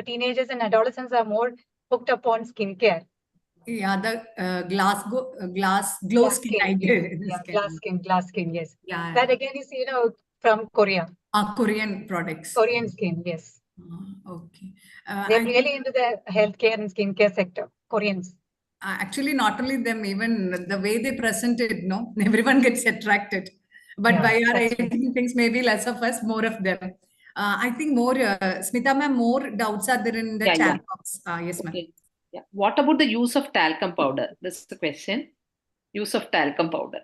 teenagers and adolescents are more hooked upon skincare. Yeah, the glass glow skin idea. Yeah, glass skin, yes. Yeah. That again is, from Korea. Korean products. Korean skin, yes. Okay. They're really into the healthcare and skincare sector, Koreans. Actually, not only them, even the way they present it, no, everyone gets attracted. But Yeah, by our that's right. editing things, maybe less of us, more of them. I think more, Smita ma'am, more doubts are there in the Yeah, chat yeah. box. Yes, ma'am. Okay. Yeah. What about the use of talcum powder? This is the question. Use of talcum powder.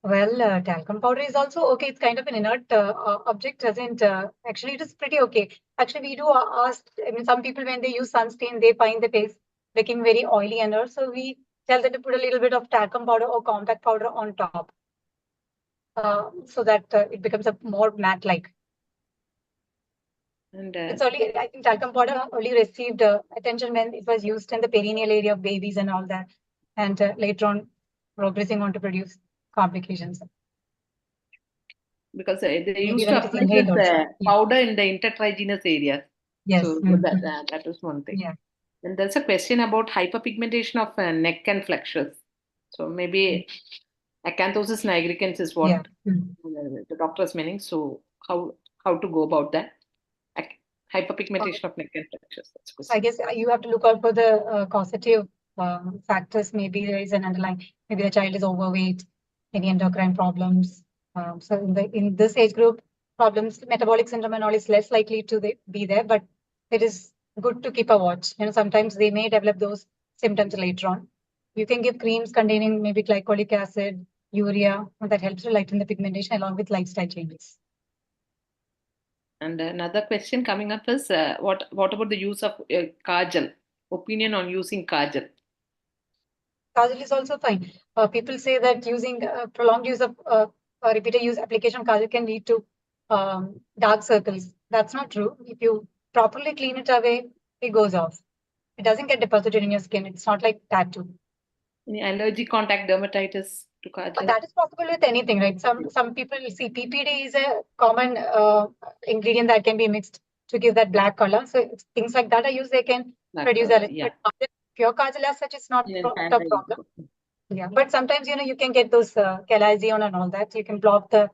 Well, talcum powder is also okay. It's kind of an inert object, doesn't actually it is pretty okay. Actually, we do ask. I mean, some people when they use sunscreen, they find the face looking very oily and all. So we tell them to put a little bit of talcum powder or compact powder on top, so that it becomes a more matte-like. And it's only, I think, talcum powder only received attention when it was used in the perineal area of babies and all that, and later on progressing on to produce complications. because they Maybe used when to it is apply inhaled this also. Yeah. powder in the intertriginous areas. Yes. So Mhm. that is one thing. Yeah. And there's a question about hyperpigmentation of neck and flexures. So maybe acanthosis nigricans is what Yeah. the doctor is meaning. So how to go about that? Hyperpigmentation of neck and flexures. That's So I guess you have to look out for the causative factors. Maybe there is an underlying, maybe the child is overweight, any endocrine problems. So in this age group, problems, metabolic syndrome and all is less likely to be there, but it is good to keep a watch. Sometimes they may develop those symptoms later on. You can give creams containing maybe glycolic acid, urea, and that helps to lighten the pigmentation along with lifestyle changes. And another question coming up is what about the use of kajal? Opinion on using kajal? Kajal is also fine. People say that using prolonged use of repeated use application of kajal can lead to dark circles. That's not true. If you properly clean it away, it goes off. It doesn't get deposited in your skin. It's not like tattoo. Any allergy contact dermatitis to kajal? That is possible with anything, right? Some people see PPD is a common ingredient that can be mixed to give that black color. So things like that are used. They can produce allergy. Yeah. But pure kajal as such is not a problem. Yeah, but sometimes you can get those chalazion and all that. You can block the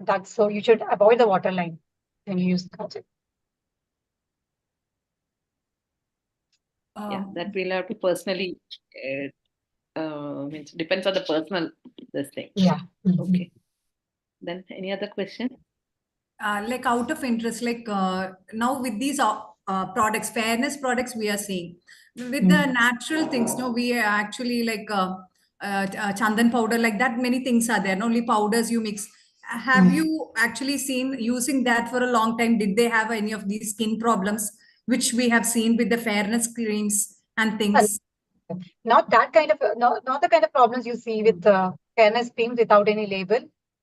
ducts, so you should avoid the water line when you use kajal. Yeah, that we'll have to personally. Means depends on the personal this thing. Yeah. Okay. Then any other question? Like out of interest, like now with these products, fairness products, we are seeing with the natural things. No, we are actually like chandan powder, like that. Many things are there. Not only powders you mix. Have you actually seen using that for a long time? Did they have any of these skin problems, which we have seen with the fairness creams and things? Not that kind of not the kind of problems you see with fairness creams without any label.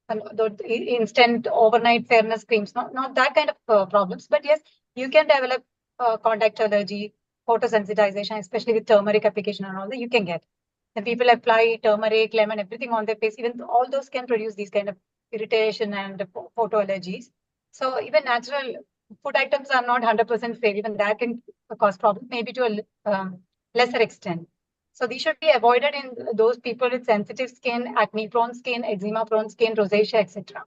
And the instant overnight fairness creams, not that kind of problems. But yes, you can develop contact allergy, photosensitization, especially with turmeric application and all that you can get. And people apply turmeric, lemon, everything on their face. Even all those can produce these kind of irritation and photo allergies. So even natural food items are not 100% safe. Even that can cause problems, maybe to a lesser extent. So these should be avoided in those people with sensitive skin, acne-prone skin, eczema-prone skin, rosacea, etc.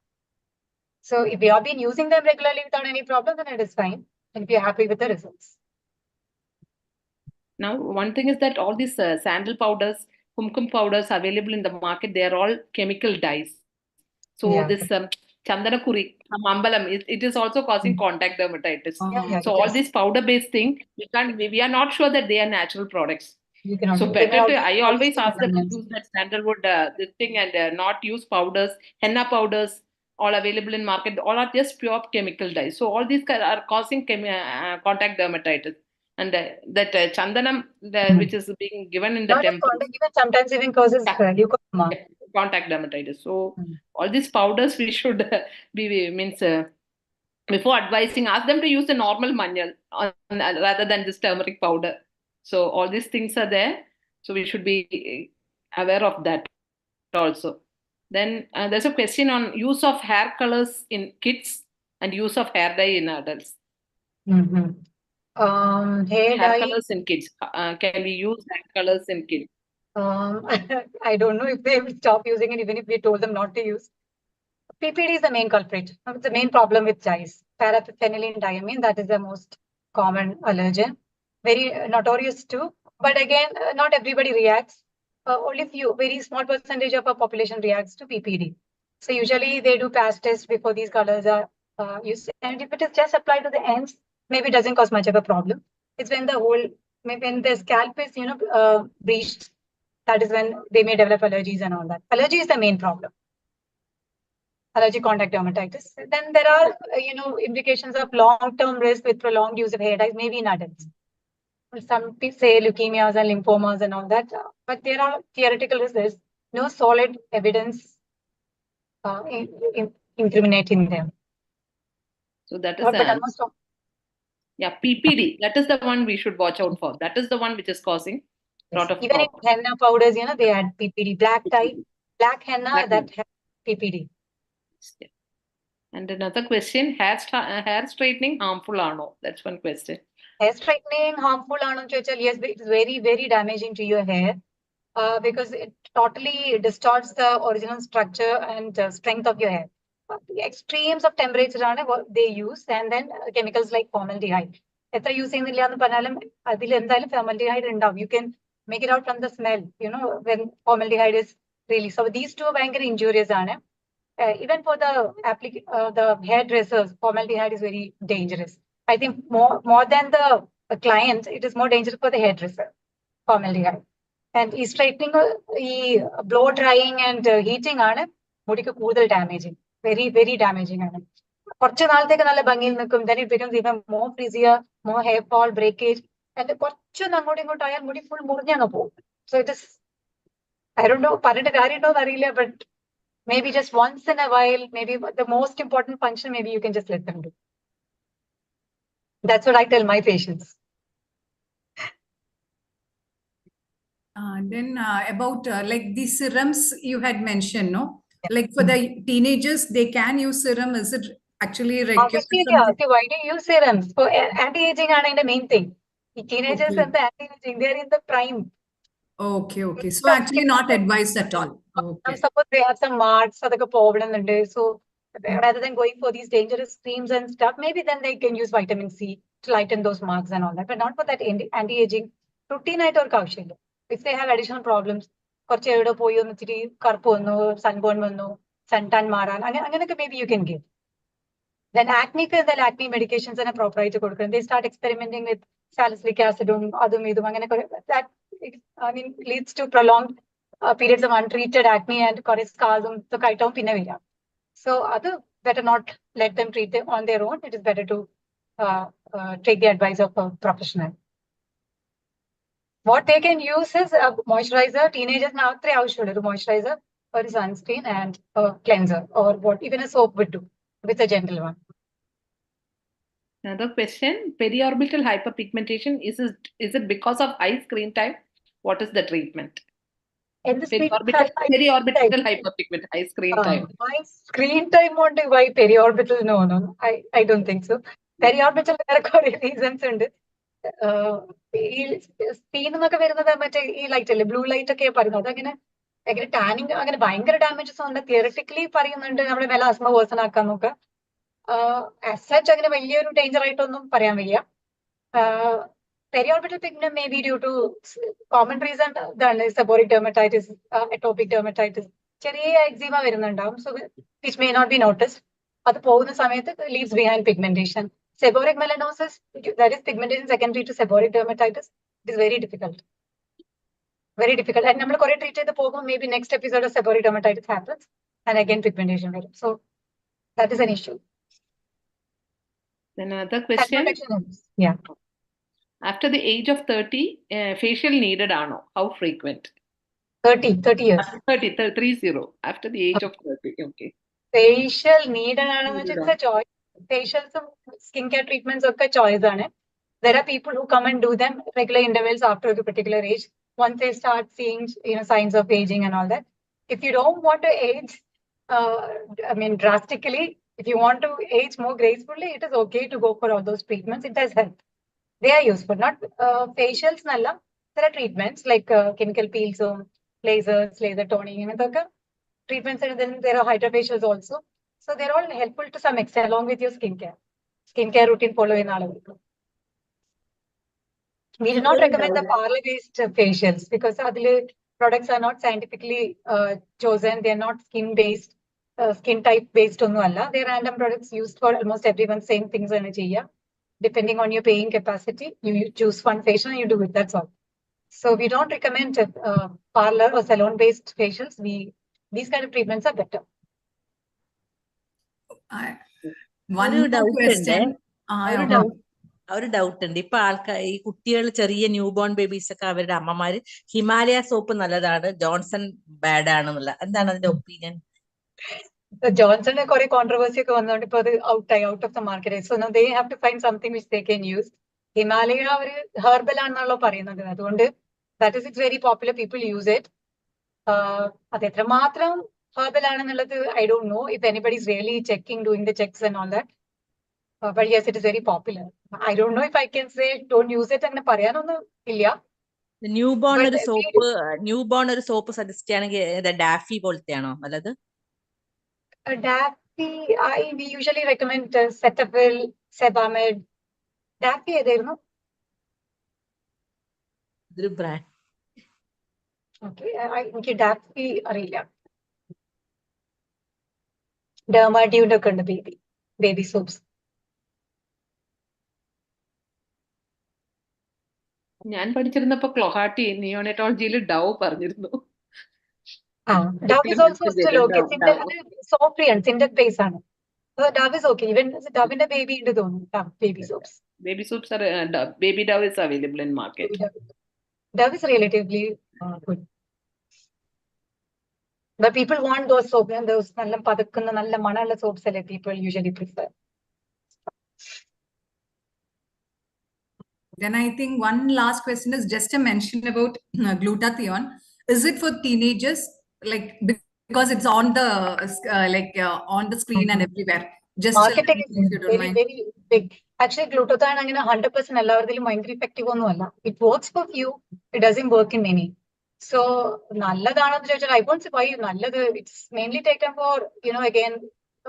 So if you have been using them regularly without any problem, then it is fine. And if you're happy with the results. Now, one thing is that all these sandal powders, kumkum powders available in the market, they are all chemical dyes. So Yeah. this chandana kuri, ambalam, it is also causing contact dermatitis. Yeah, So it all is. this powder-based thing, we are not sure that they are natural products. You cannot. So They may better not to, be I always polyester ask them to elements. use that sandalwood this thing and not use powders, henna powders, all available in market. All are just pure chemical dyes. So all these are causing contact dermatitis. And that chandanam, which is being given in the Not just temple, contact, even sometimes even causes leukodema. contact dermatitis. So all these powders we should be means before advising, ask them to use the normal manjal rather than this turmeric powder. So all these things are there. So we should be aware of that also. Then there's a question on use of hair colors in kids and use of hair dye in adults. Hair Hair dye. colors in kids. Can we use hair colors in kids? I don't know if they will stop using it, even if we told them not to use. PPD is the main culprit. It's the main problem with dyes. Paraphenylene diamine, that is the most common allergen. Very notorious too. But again, not everybody reacts. Only few, very small percentage of our population reacts to PPD. So usually they do patch tests before these colors are used. And if it is just applied to the ends, maybe it doesn't cause much of a problem. It's when the whole, when the scalp is, breached, that is when they may develop allergies and all that. Allergy is the main problem. Allergic contact dermatitis. Then there are, implications of long-term risk with prolonged use of hair dyes, maybe in adults. Some people say leukemias and lymphomas and all that, but there are theoretical risks. There's no solid evidence incriminating them. So that is But the almost all. Yeah, PPD. That is the one we should watch out for. That is the one which is causing a lot of Even in problems. henna powders, they add PPD. Black dye, black henna, Black that has PPD. Yeah. And another question: hair straightening harmful or no? That's one question. Hair straightening harmful or not? Yes, it is very, very damaging to your hair because it totally distorts the original structure and strength of your hair. The extremes of temperature are what they use, and then chemicals like formaldehyde. If using formaldehyde undam, you can make it out from the smell, when formaldehyde is released. So these two are very injurious. Even for the hairdressers, formaldehyde is very dangerous. I think more than the client, it is more dangerous for the hairdresser, formaldehyde. And straightening, blow drying and heating ആണ് മുടിക്ക് കൂടുതൽ damaging. Very, very damaging ആണ്. കുറച്ച് നാളത്തേക്ക് നല്ല ഭംഗിയിൽ നിൽക്കും. Then it becomes even more frizzier, more hair fall, breakage. And കുറച്ചൊന്ന് അങ്ങോട്ടും ഇങ്ങോട്ടും ആയാൽ മുടി full മുറിഞ്ഞങ്ങ് പോകും. So it is, I don't know, പറഞ്ഞിട്ട് കാര്യമുണ്ടോ എന്നറിയില്ല, but maybe just once in a while, maybe the most important function, maybe you can just let them do. That's what I tell my patients. Then about like the serums you had mentioned, no? Like for the teenagers, they can use serum. Is it actually Obviously, why do you use serums? For anti-aging are the main thing. The teenagers and the anti-aging, they're in the prime. Okay. So actually not advised at all. Okay. Suppose they have some marks, so rather than going for these dangerous creams and stuff, maybe then they can use vitamin C to lighten those marks and all that, but not for that anti-aging routine or kaushal. If they have additional problems, sunburn, suntan maran, maybe you can give. Then acne medications and a proprietary program. They start experimenting with salicylic acid, that leads to prolonged periods of untreated acne and scars. So other better not let them treat them on their own. It is better to take the advice of a professional. What they can use is a moisturizer. Teenagers now moisturizer or a sunscreen and a cleanser, or what even a soap would do with a gentle one. Another question: periorbital hyperpigmentation, is it because of high screen time? What is the treatment? Periorbital hyperpigmentation, high screen time. High screen time won't why periorbital? No. I don't think so. Periorbital reasons ഉണ്ട്. ഈ സ്പീൻ എന്നൊക്കെ വരുന്നത് മറ്റേ ഈ light അല്ലേ, blue light ഒക്കെ പറയുന്നത്. അതങ്ങനെ ഭയങ്കര ടാനിങ്, അങ്ങനെ ഭയങ്കര ഡാമേജസ് ഉണ്ട്. തിയററ്റിക്കലി പറയുന്നുണ്ട് നമ്മുടെ മെലാസ്മ വേഴ്സൺ ആക്കാൻ നോക്കുക. as such അങ്ങനെ വലിയൊരു ഡേഞ്ചർ ആയിട്ടൊന്നും പറയാൻ വയ്യ. Periorbital pigment may be due to common reason ഇതാണ് seborrheic dermatitis, atopic dermatitis, ചെറിയ eczema വരുന്നുണ്ടാവും. So which may not be noticed. അത് പോകുന്ന സമയത്ത് leaves behind pigmentation. Seborrheic melanosis, that is pigmentation secondary to seborrheic dermatitis, it is very difficult. Very difficult. And നമ്മൾ കുറെ treat ചെയ്ത് പോകുമ്പോൾ maybe next episode of seborrheic dermatitis happens and again pigmentation വരും. So that is an issue. Then another question. Yeah. After the age of 30, facial needed ano? How frequent? 30 years. 30. After the age of 30. Okay. Facial need and it's a choice. Facials, skincare treatments are choice. There are people who come and do them regular intervals after a particular age. Once they start seeing signs of aging and all that. If you don't want to age, drastically, if you want to age more gracefully, it is okay to go for all those treatments. It does help. They are useful, not facials. Nalla. There are treatments like chemical peels, lasers, laser toning, treatments, and then there are hydrofacials also. So they're all helpful to some extent along with your skincare routine follow in all. We do not recommend the parlor-based facials because other products are not scientifically chosen. They are not skin-based, skin type-based. They are random products used for almost everyone. Same things. Depending on your paying capacity, you choose one facial and you do it. That's all. So we don't recommend parlor or salon-based facials. These kind of treatments are better. One ഒരു more doubt question. ഒരു doubt ഉണ്ട്. ഇപ്പൊ ആൾക്കാർ ഈ കുട്ടികൾ ചെറിയ new born babies ഒക്കെ അവരുടെ അമ്മമാര് ഹിമാലയ സോപ്പ് നല്ലതാണ്, ജോൺസൺ ബാഡ് ആണെന്നുള്ള, എന്താണ് അതിന്റെ opinion? Johnson kore controversy ko vannoണ്ട് ഇപ്പോ അത് out of the market. So now they have to find something which they can use. Himalaya അവര് herbal ആണെന്നാണല്ലോ പറയുന്നത്. അതുകൊണ്ട് that is it's very popular, people use it. അത് എത്രമാത്രം herbal ആണെന്നുള്ളത് I don't know if anybody is really checking, doing the checks and all that. But yes, it is very popular. I don't know if I can say don't use it അങ്ങനെ പറയാനൊന്നും ഇല്ല. New born ഒരു soap suggest ചെയ്യണമെങ്കിൽ ഡാഫി പോലത്തെയാണോ നല്ലത്? Daffy, we usually recommend Cetaphil, Sebamed. Daffy ഏതായിരുന്നു? ഇതൊരു brand. Okay, എനിക്ക് Daffy അറിയില്ല. Dermadude ഒക്കെ ഉണ്ട് baby soaps. ഞാൻ പഠിച്ചിരുന്നപ്പോ ക്ലോഹാട്ടി നിയോണറ്റോളജിയിൽ ഡവ് പറഞ്ഞിരുന്നു. Dove is also still okay. Soap free and synthetic base ആണ്. Dove is okay. Even Doveന്റെ baby ഉണ്ട് തോന്നുന്നു. Baby soaps. Baby soaps are baby Dove is available in market. Dove is relatively good. But people want those soaps and those നല്ല പതക്കുന്ന നല്ല മണമുള്ള soaps അല്ലേ people usually prefer. Then I think one last question is just a mention about glutathione. Is it for teenagers? Like because it's on the on the screen and everywhere. Just Marketing is very big. Actually, glutathione അങ്ങനെ 100% എല്ലാവരിലും ഭയങ്കര effective ഒന്നുമല്ല. It works for few. It doesn't work in many. So നല്ലതാണെന്ന് ചോദിച്ചാൽ I won't say why നല്ലത്. It's mainly taken for again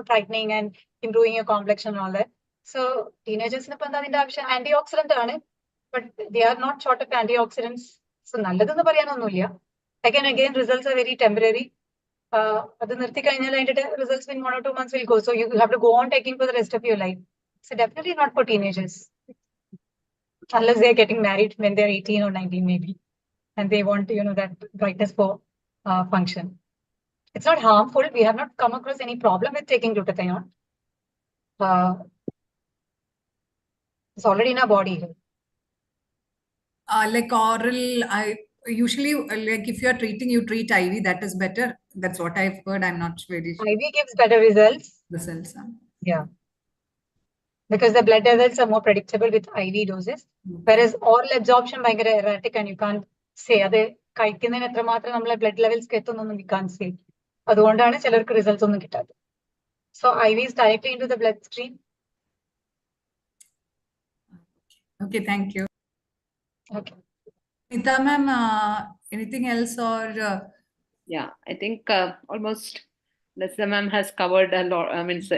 brightening and improving your complexion and all that. So teenagers ഇപ്പൊ എന്താ അതിന്റെ ആവശ്യം? Antioxidant ആണ്. But they are not short of antioxidants. So നല്ലതെന്ന് പറയാനൊന്നുമില്ല. Again, results are very temporary. അത് നിർത്തി കഴിഞ്ഞാൽ അതിന്റെ results in 1 or 2 months will go. So you have to go on taking for the rest of your life. So definitely not for teenagers. Unless they are getting married when they are 18 or 19 maybe. And they want that brightness for function. It's not harmful. We have not come across any problem with taking glutathione. It's already in our body. Like oral, I usually like if you are treating, you treat IV. That is better. That's what I've heard. I'm not very sure. IV gives better results. Results. Yeah. Because the blood levels are more predictable with IV doses. Whereas oral absorption ഭയങ്കര erratic and you can't say അത് കഴിക്കുന്നതിന് എത്രമാത്രം നമ്മളെ blood levels എത്തുന്നൊന്നും we can't say. അതുകൊണ്ടാണ് ചിലർക്ക് results ഒന്നും കിട്ടാത്തത്. So IV is directly into the bloodstream. Okay, thank you. Okay. Nita ma'am, anything else or? Yeah, I think almost Lasida ma'am has covered a lot,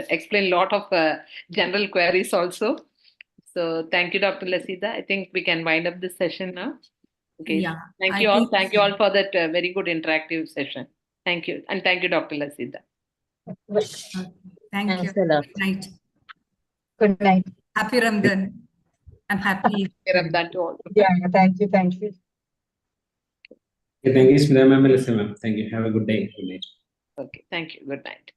explained a lot of general queries also. So thank you, Dr. Lasida. I think we can wind up this session now. Okay. Yeah, Thank I you all. think Thank you all for that very good interactive session. Thank you. And thank you, Dr. Lasida. Thank you. Thanks a lot. Good night. Good night. Happy Ramadan and happy Eid. Ramadan to all. Yeah, thank you. Thank you. Thank you, Smita ma'am and Lisa ma'am. Thank you. Have a good day. Good night. Okay. Thank you. Good night.